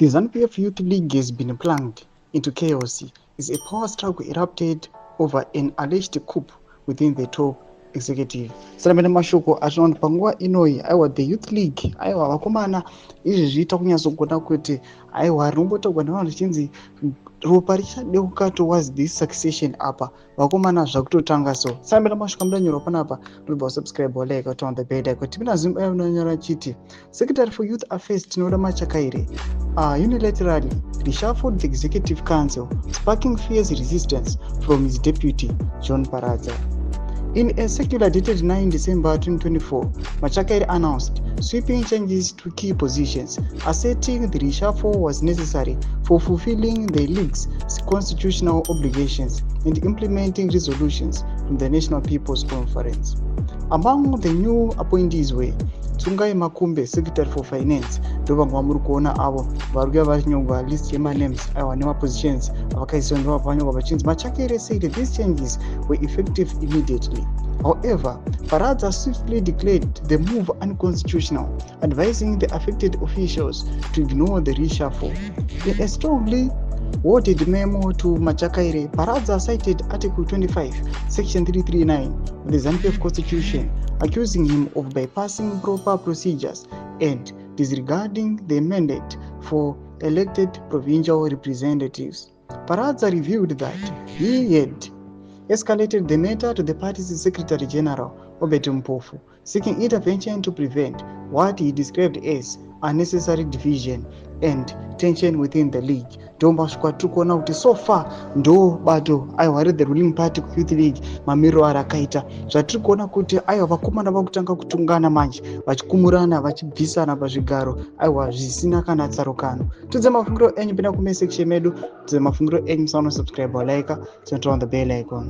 The Zanu PF Youth League has been plunged into chaos as a power struggle erupted over an alleged coup within the top executive. Salamene mashoko atinoona panguva inoi aiwa the Youth League aiwa vakomana izvi zviita kunyatsogona kuti aiwa rinombotaurwa nevanhu richinzi ropa richadeuka towards this succession apa vakomana zvakutotanga so. Salamene mashoko amudanyorwa panapa nobva wasubscribe walike watoon the bell icon. Timina zimba unonyora chiti Secretary for Youth Affairs tinoda machakaire unilaterally reshuffled the Executive Council, sparking fierce resistance from his deputy, John Paradza. In a circular dated 9 December 2024, Machakaire announced sweeping changes to key positions, asserting the reshuffle was necessary for fulfilling the League's constitutional obligations and implementing resolutions from the National People's Conference. Among the new appointees were Tsungai Makumbe, Secretary for Finance, ndovangwa muri kuona avo vari kuuya vachinyongwa list yemanames aiwa nemapositions avakaiswa ndovapanyongwa vachinzi Machakaire said that these changes were effective immediately. However, Paradza swiftly declared the move unconstitutional, advising the affected officials to ignore the reshuffle. In a strongly worded memo to Machakaire, Paradza cited Article 25, Section 339 of the Zanu PF Constitution, accusing him of bypassing proper procedures and disregarding the mandate for elected provincial representatives. Paradza revealed that he had escalated the matter to the party's Secretary General, Obed Mpofu, seeking intervention to prevent what he described as unnecessary division and tension within the league. Ndomba squatukuona kuti so far ndo bato aiwa the ruling party Youth League mamiro arakaita zvatiri kuona kuti aiwa vakomana vakutanga kutungana manje vachikumurana vachibvisana pazvigaro aiwa zvisina kana tsarukano. Tudze mafungiro enyu pina kume section medu, tudze mafungiro enyu musano subscribe walike, turn on the bell icon.